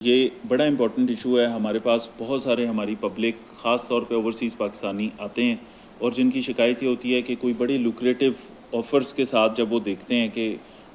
ये बड़ा important issue है। हमारे पास बहुत सारे हमारी पब्लिक ख़ास तौर पे ओवरसीज़ पाकिस्तानी आते हैं और जिनकी शिकायत ये होती है कि कोई बड़े लुक्रेटिव ऑफ़र्स के साथ जब वो देखते हैं कि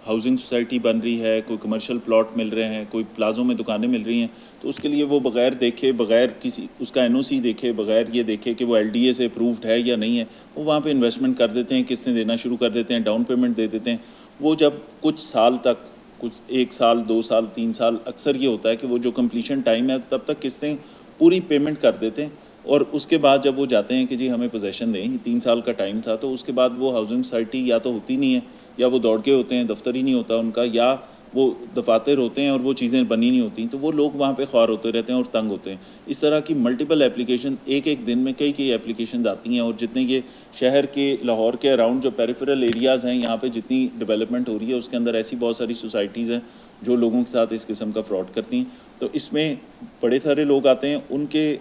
हाउसिंग सोसाइटी बन रही है, कोई कमर्शियल प्लॉट मिल रहे हैं, कोई प्लाज़ों में दुकानें मिल रही हैं, तो उसके लिए वो बग़ैर देखे, बग़ैर किसी उसका एनओसी देखे, बग़ैर ये देखे कि वो एलडीए से अप्रूव्ड है या नहीं है, वो वहाँ पे इन्वेस्टमेंट कर देते हैं, किस्तें देना शुरू कर देते हैं, डाउन पेमेंट दे देते हैं। वो जब कुछ साल तक, कुछ 1 साल, 2 साल, 3 साल, अक्सर ये होता है कि वो जो कंप्लीशन टाइम है तब तक किस्तें पूरी पेमेंट कर देते हैं और उसके बाद जब वो जाते हैं कि जी हमें पोजेसन दें, ये 3 साल का टाइम था, तो उसके बाद वो हाउसिंग सोसाइटी या तो होती नहीं है या वो दौड़ के होते हैं, दफ्तर ही नहीं होता उनका, या वो दफातर होते हैं और वो चीज़ें बनी नहीं होती, तो वो लोग वहाँ पे ख्वार होते रहते हैं और तंग होते हैं। इस तरह की मल्टीपल एप्लीकेशन एक-एक दिन में कई-कई एप्लीकेशन आती हैं और जितने ये शहर के, लाहौर के अराउंड जो पेरिफेरल एरियाज़ हैं, यहाँ पे जितनी डेवलपमेंट हो रही है उसके अंदर ऐसी बहुत सारी सोसाइटीज़ हैं जो लोगों के साथ इस किस्म का फ्रॉड करती हैं। तो इसमें बड़े सारे लोग आते हैं, उनके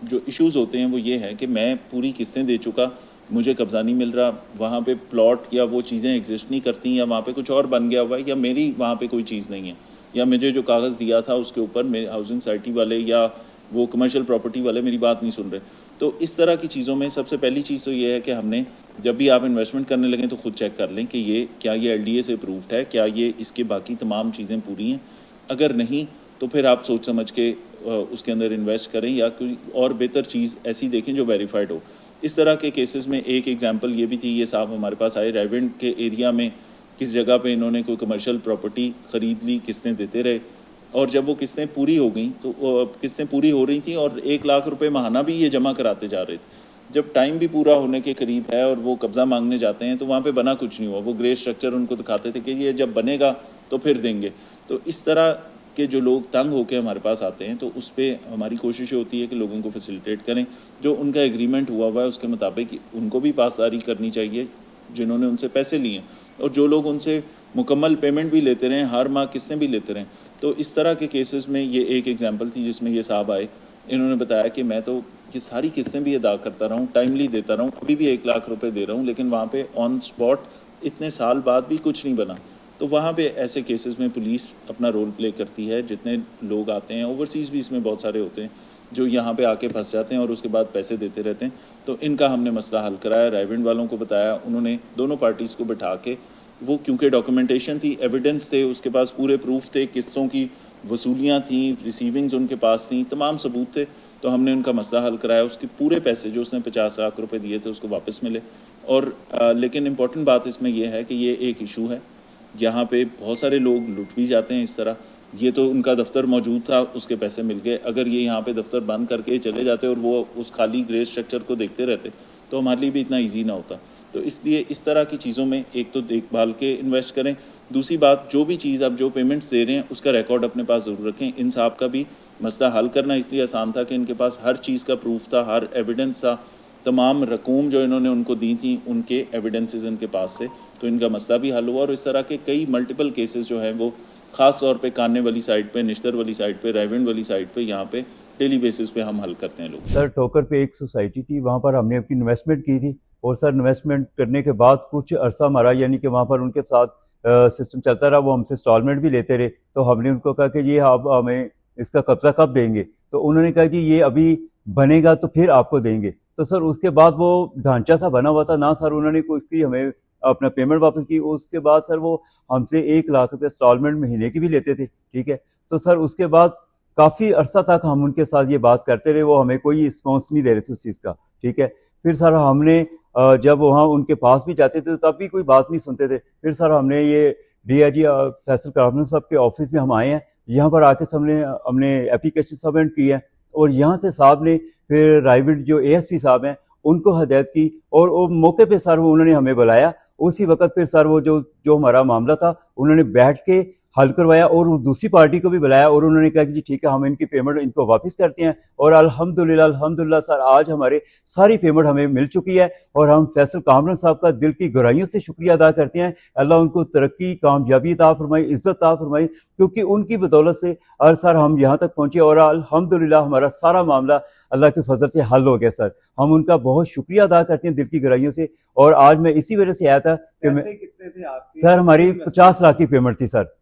जो इश्यूज़ होते हैं वो ये हैं कि मैं पूरी किस्तें दे चुका, मुझे कब्ज़ा नहीं मिल रहा, वहाँ पे प्लॉट या वो चीज़ें एग्जिस्ट नहीं करती, या वहाँ पे कुछ और बन गया हुआ है, या मेरी वहाँ पे कोई चीज़ नहीं है, या मुझे जो कागज़ दिया था उसके ऊपर मेरे हाउसिंग सोसाइटी वाले या वो कमर्शियल प्रॉपर्टी वाले मेरी बात नहीं सुन रहे। तो इस तरह की चीज़ों में सबसे पहली चीज़ तो ये है कि हमने, जब भी आप इन्वेस्टमेंट करने लगें तो खुद चेक कर लें कि ये क्या ये एलडीए से अप्रूव्ड है, क्या ये इसके बाकी तमाम चीज़ें पूरी हैं। अगर नहीं तो फिर आप सोच समझ के उसके अंदर इन्वेस्ट करें या कोई और बेहतर चीज़ ऐसी देखें जो वेरीफाइड हो। इस तरह के केसेस में एक एग्जांपल ये भी थी, ये साहब हमारे पास आए, रायविंड के एरिया में किस जगह पे इन्होंने कोई कमर्शियल प्रॉपर्टी ख़रीद ली, किस्तें देते रहे और जब वो किस्तें पूरी हो गई तो किस्तें पूरी हो रही थी और 1 लाख रुपए माहाना भी ये जमा कराते जा रहे थे। जब टाइम भी पूरा होने के करीब है और वो कब्ज़ा मांगने जाते हैं तो वहाँ पे बना कुछ नहीं हुआ। वो ग्रे स्ट्रक्चर उनको दिखाते थे कि ये जब बनेगा तो फिर देंगे। तो इस तरह के जो लोग तंग होकर हमारे पास आते हैं तो उस पे हमारी कोशिश होती है कि लोगों को फैसिलिटेट करें। जो उनका एग्रीमेंट हुआ है उसके मुताबिक उनको भी पासदारी करनी चाहिए जिन्होंने उनसे पैसे लिए, और जो लोग उनसे मुकम्मल पेमेंट भी लेते रहें, हर माह किस्तें भी लेते रहें। तो इस तरह के केसेस में ये एक एग्जांपल थी जिसमें ये साहब आए, इन्होंने बताया कि मैं तो ये सारी किस्तें भी अदा करता रहा हूँ, टाइमली देता रहा हूँ, अभी भी 1 लाख रुपए दे रहा हूँ, लेकिन वहाँ पे ऑन स्पॉट इतने साल बाद भी कुछ नहीं बना। तो वहाँ पे ऐसे केसेस में पुलिस अपना रोल प्ले करती है। जितने लोग आते हैं, ओवरसीज़ भी इसमें बहुत सारे होते हैं जो यहाँ पे आके फंस जाते हैं और उसके बाद पैसे देते रहते हैं। तो इनका हमने मसला हल कराया, रायविंड वालों को बताया, उन्होंने दोनों पार्टीज़ को बिठा के, वो क्योंकि डॉक्यूमेंटेशन थी, एविडेंस थे, उसके पास पूरे प्रूफ थे, किस्तों की वसूलियाँ थी, रिसीविंग्स उनके पास थी, तमाम सबूत थे। तो हमने उनका मसला हल कराया, उसके पूरे पैसे जो उसने 50 लाख रुपए दिए थे उसको वापस मिले। और लेकिन इम्पॉर्टेंट बात इसमें यह है कि ये एक इशू है, यहाँ पे बहुत सारे लोग लुट भी जाते हैं इस तरह। ये तो उनका दफ्तर मौजूद था, उसके पैसे मिल गए। अगर ये यहाँ पे दफ्तर बंद करके चले जाते और वो उस खाली ग्रे स्ट्रक्चर को देखते रहते तो हमारे लिए भी इतना ईजी ना होता। तो इसलिए इस तरह की चीज़ों में एक तो देखभाल के इन्वेस्ट करें, दूसरी बात जो भी चीज़ आप जो पेमेंट्स दे रहे हैं उसका रिकॉर्ड अपने पास ज़रूर रखें। इन साहब का भी मसला हल करना इसलिए आसान था कि इनके पास हर चीज़ का प्रूफ था, हर एविडेंस था, तमाम रकूम जो इन्होंने उनको दी थी उनके एविडेंसेस इनके पास थे, तो इनका मसला भी हल हुआ। और इस तरह के कई मल्टीपल केसेस जो हैं वो ख़ास तौर पे कान्ने वाली साइड पे, निश्तर वाली साइड पे, रायविंड वाली साइड पे, यहाँ पे डेली बेसिस पे हम हल करते हैं लोग। सर ठोकर पे एक सोसाइटी थी, वहाँ पर हमने अपनी इन्वेस्टमेंट की थी और सर इन्वेस्टमेंट करने के बाद कुछ अरसा हमारा यानी कि वहाँ पर उनके साथ सिस्टम चलता रहा, वो हमसे इंस्टॉलमेंट भी लेते रहे। तो हमने उनको कहा कि ये आप हमें इसका कब्जा कब देंगे, तो उन्होंने कहा कि ये अभी बनेगा तो फिर आपको देंगे। तो सर उसके बाद वो ढांचा सा बना हुआ था ना सर, उन्होंने उसकी हमें अपना पेमेंट वापस की। उसके बाद सर वो हमसे 1 लाख रुपये इंस्टॉलमेंट महीने की भी लेते थे, ठीक है। तो सर उसके बाद काफ़ी अरसा तक हम उनके साथ ये बात करते रहे, वो हमें कोई रिस्पॉन्स नहीं दे रहे थे उस चीज़ का, ठीक है। फिर सर हमने जब वहाँ उनके पास भी जाते थे तब भी कोई बात नहीं सुनते थे। फिर सर हमने ये डीआईजी फैसल करामन साहब के ऑफिस में हम आए हैं, यहाँ पर आके हमने हमने एप्लीकेशन सबमिट की है और यहाँ से साहब ने फिर रायविंड जो एएसपी साहब हैं उनको हदायत की और वो मौके पे सर वो उन्होंने हमें बुलाया। उसी वक्त फिर सर वो जो जो हमारा मामला था उन्होंने बैठ के हल करवाया और वो दूसरी पार्टी को भी बुलाया और उन्होंने कहा कि जी ठीक है, हम इनकी पेमेंट इनको वापस करते हैं। और अल्हम्दुलिल्लाह अल्हम्दुलिल्लाह सर आज हमारे सारी पेमेंट हमें मिल चुकी है और हम फैसल कामरान साहब का दिल की गहराइयों से शुक्रिया अदा करते हैं। अल्लाह उनको तरक्की, कामयाबी अता फरमाए, इज्जत अता फरमाए, क्योंकि उनकी बदौलत से और सर हम यहाँ तक पहुंचे और अल्हम्दुलिल्लाह हमारा सारा मामला अल्लाह के फजल से हल हो गया। सर हम उनका बहुत शुक्रिया अदा करते हैं दिल की गहराइयों से। और आज मैं इसी वजह से आया था कि मैं, कितने थे आपके? सर हमारी 50 लाख की पेमेंट थी सर।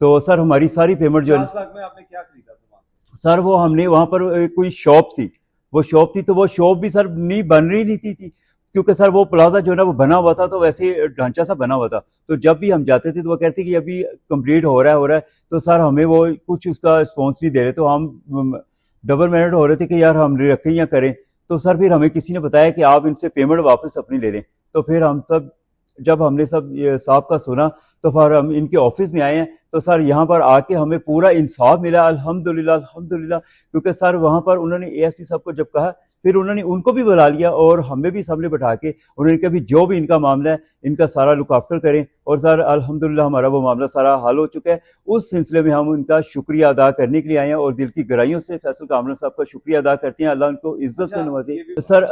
तो सर हमारी सारी पेमेंट जो 50 लाख में आपने क्या खरीदा था वहां से? सर वो हमने वहां पर कोई शॉप थी, वो शॉप थी, तो वो शॉप भी सर नहीं बन रही नहीं थी क्योंकि सर वो प्लाजा जो है ना वो बना हुआ था, तो वैसे ढांचा सा बना हुआ था। तो जब भी हम जाते थे तो वो कहते कि अभी कंप्लीट हो रहा है, तो सर हमें वो कुछ उसका रिस्पॉन्स नहीं दे रहे, तो हम डबल मिनट हो रहे थे कि यार हम रखें या करें। तो सर फिर हमें किसी ने बताया कि आप इनसे पेमेंट वापस अपनी ले लें। तो फिर हम सब जब हमने सब ये साहब का सुना तो फिर हम इनके ऑफिस में आए हैं, तो सर यहाँ पर आके हमें पूरा इंसाफ मिला, अल्हम्दुलिल्लाह अल्हम्दुलिल्लाह। क्योंकि सर वहाँ पर उन्होंने एएसपी साहब को जब कहा, फिर उन्होंने उनको भी बुला लिया और हमें भी सामने बैठा के उन्होंने कहा भी जो भी इनका मामला है इनका सारा लुक आफ्टर करें। और सर अल्हम्दुलिल्लाह हमारा वो मामला सारा हल हो चुका है। उस सिलसिले में हम उनका शुक्रिया अदा करने के लिए आए हैं और दिल की गहराइयों से फैसल कामरान साहब का शुक्रिया अदा करते हैं। अल्लाह उनको इज्जत से अच्छा, नवाजे। ये भी सर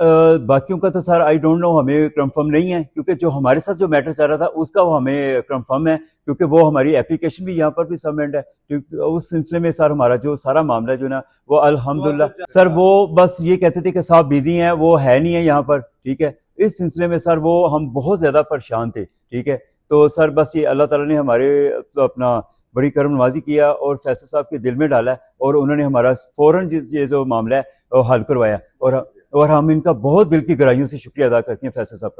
बाकियों का तो सर आई डोंट नो, हमें कंफर्म नहीं है, क्योंकि जो हमारे साथ जो मैटर चल रहा था उसका वो हमें कंफर्म है, क्योंकि वो हमारी एप्लीकेशन भी यहाँ पर भी सबमिट है। क्योंकि उस सिलसिले में सर हमारा जो सारा मामला है जो ना वो अल्हम्दुलिल्लाह। सर वो बस ये कहते थे कि साहब बिजी हैं, वो है नहीं है यहाँ पर, ठीक है। इस सिलसिले में सर वो हम बहुत ज्यादा परेशान थे, ठीक है। तो सर बस ये अल्लाह ताला ने हमारे तो अपना बड़ी करम नवाजी किया और फैसल साहब के दिल में डाला है, और उन्होंने हमारा फौरन ये जो मामला है वो हल करवाया। और हम इनका बहुत दिल की गहराइयों से शुक्रिया अदा करते हैं फैसल साहब का।